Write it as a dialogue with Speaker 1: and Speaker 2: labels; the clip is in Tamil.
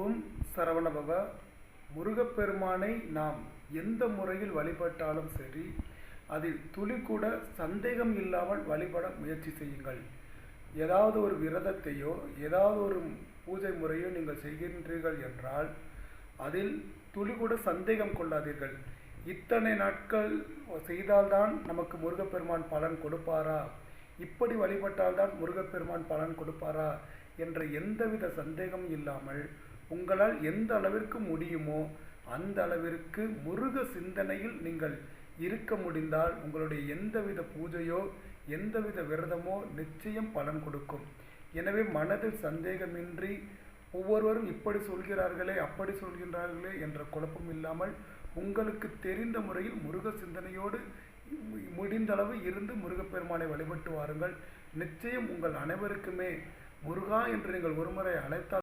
Speaker 1: ஓம் சரவணபவ. முருகப்பெருமானை நாம் எந்த முறையில் வழிபட்டாலும் சரி, அதில் துளி கூட சந்தேகம் இல்லாமல் வழிபட முயற்சி செய்யுங்கள். ஏதாவது ஒரு விரதத்தையோ ஏதாவது ஒரு பூஜை முறையோ நீங்கள் செய்கின்றீர்கள் என்றால் அதில் துளி கூட சந்தேகம் கொள்ளாதீர்கள். இத்தனை நாட்கள் செய்தால்தான் நமக்கு முருகப்பெருமான் பலன் கொடுப்பாரா, இப்படி வழிபட்டால்தான் முருகப்பெருமான் பலன் கொடுப்பாரா என்ற எந்தவித சந்தேகம் இல்லாமல் உங்களால் எந்த அளவிற்கு முடியுமோ அந்த அளவிற்கு முருக சிந்தனையில் நீங்கள் இருக்க முடிந்தால் உங்களுடைய எந்தவித பூஜையோ எந்தவித விரதமோ நிச்சயம் பலன் கொடுக்கும். எனவே மனதில் சந்தேகமின்றி ஒவ்வொருவரும் இப்படி சொல்கிறார்களே அப்படி சொல்கின்றார்களே என்ற குழப்பம் இல்லாமல் உங்களுக்கு தெரிந்த முறையில் முருக சிந்தனையோடு முடிந்தளவு இருந்து முருகப்பெருமானை வழிபட்டு வாருங்கள். நிச்சயம் உங்கள் அனைவருக்குமே முருகா என்று நீங்கள் ஒருமுறை அழைத்தால்